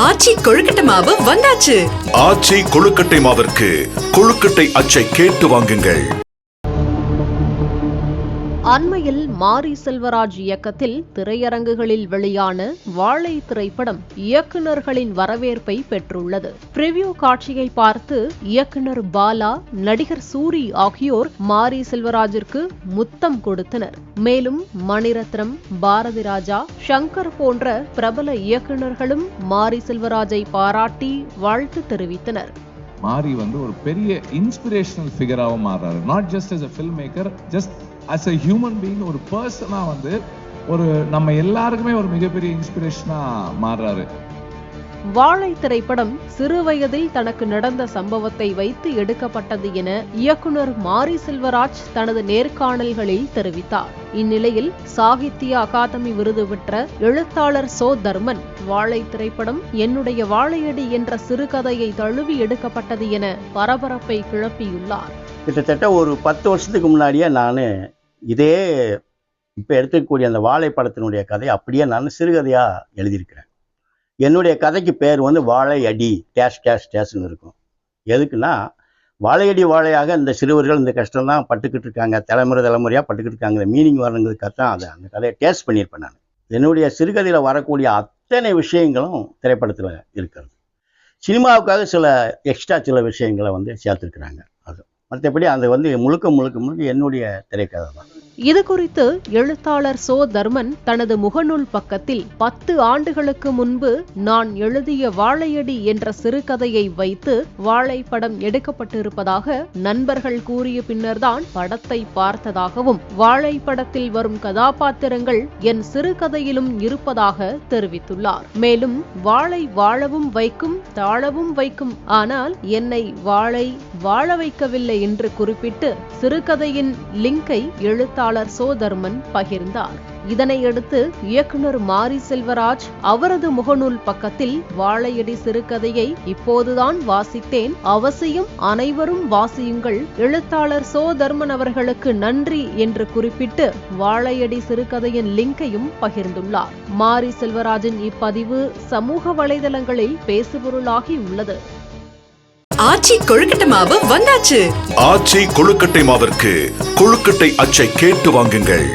ஆச்சி கொழுக்கட்டை மாவு வந்தாச்சு. ஆச்சி கொழுக்கட்டை மாவிற்கு கொழுக்கட்டை அச்சை கேட்டு வாங்குங்கள். அண்மையில் மாரி செல்வராஜ் இயக்கத்தில் திரையரங்குகளில் வெளியான வாழை திரைப்படம் இயக்குநர்களின் வரவேற்பை பெற்றுள்ளது. பிரிவியூ காட்சியை பார்த்து இயக்குனர் பாலா, நடிகர் சூரி ஆகியோர் மாரி செல்வராஜிற்கு முத்தம் கொடுத்தனர். மேலும் மணிரத்னம், பாரதி ராஜா, சங்கர் போன்ற பிரபல இயக்குநர்களும் மாரி செல்வராஜை பாராட்டி வாழ்த்து தெரிவித்தனர். மாரி ஒரு பெரிய இன்ஸ்பிரேஷனல் ஃபிகராக மாறுறாரு. Not just as a filmmaker, just as a human being, ஒரு பர்சனா நம்ம எல்லாருக்குமே ஒரு மிகப்பெரிய இன்ஸ்பிரேஷனா மாறுறாரு. வாழை திரைப்படம் சிறுவயதில் தனக்கு நடந்த சம்பவத்தை வைத்து எடுக்கப்பட்டது என இயக்குனர் மாரி செல்வராஜ் தனது நேர்காணல்களில் தெரிவித்தார். இந்நிலையில் சாகித்ய அகாதமி விருது பெற்ற எழுத்தாளர் சோ தர்மன், வாழை திரைப்படம் என்னுடைய வாழையடி என்ற சிறுகதையை தழுவி எடுக்கப்பட்டது என பரபரப்பை கிளப்பியுள்ளார். கிட்டத்தட்ட ஒரு 10 வருஷத்துக்கு முன்னாடியே நான் இதே இப்போ எடுத்துக்கூடிய அந்த வாழை படத்தினுடைய கதை அப்படியே நான் சிறுகதையாக எழுதியிருக்கிறேன். என்னுடைய கதைக்கு பேர் வாழை அடி டேஷ் டேஷ் டேஷ்னு இருக்கும். எதுக்குன்னா, வாழையடி வாழையாக இந்த சிறுவர்கள் இந்த கஷ்டம் தான் பட்டுக்கிட்டு இருக்காங்க, தலைமுறையாக பட்டுக்கிட்டு இருக்காங்க, மீனிங் வரணுங்கிறதுக்காக தான் அந்த கதையை டேஸ்ட் பண்ணியிருப்பேன் நான். என்னுடைய சிறுகதையில் வரக்கூடிய அத்தனை விஷயங்களும் திரைப்படத்தில் இருக்கிறது. சினிமாவுக்காக சில எக்ஸ்ட்ரா சில விஷயங்களை சேர்த்துருக்குறாங்க. அது மற்றபடி அது முழுக்க என்னுடைய திரைக்கதை தான். இது குறித்து எழுத்தாளர் சோ தர்மன் தனது முகநூல் பக்கத்தில் 10 ஆண்டுகளுக்கு முன்பு நான் எழுதிய வாழையடி என்ற சிறுகதையை வைத்து வாழை படம் எடுக்கப்பட்டிருப்பதாக நண்பர்கள் கூறிய பின்னர்தான் படத்தை பார்த்ததாகவும், வாழை படத்தில் வரும் கதாபாத்திரங்கள் என் சிறுகதையிலும் இருப்பதாக தெரிவித்துள்ளார். மேலும் வாழை வாழவும் வைக்கும், தாழவும் வைக்கும், ஆனால் என்னை வாழை வாழ வைக்கவில்லை என்று குறிப்பிட்டு சிறுகதையின் லிங்கை எழுத்தாளர் சோ தர்மன் பகிர்ந்தார். இதனையடுத்து இயக்குனர் மாரி செல்வராஜ் அவரது முகநூல் பக்கத்தில் வாழையடி சிறுகதையை இப்போதுதான் வாசித்தேன், அவசியம் அனைவரும் வாசியுங்கள், எழுத்தாளர் சோ தர்மன் அவர்களுக்கு நன்றி என்று குறிப்பிட்டு வாழையடி சிறுகதையின் லிங்கையும் பகிர்ந்துள்ளார். மாரி செல்வராஜின் இப்பதிவு சமூக வலைதளங்களில் பேசுபொருளாகி உள்ளது. ஆச்சி கொழுக்கட்டை மாவு வந்தாச்சு. ஆச்சி கொழுக்கட்டை மாவிற்கு கொழுக்கட்டை அச்சை கேட்டு வாங்குங்கள்.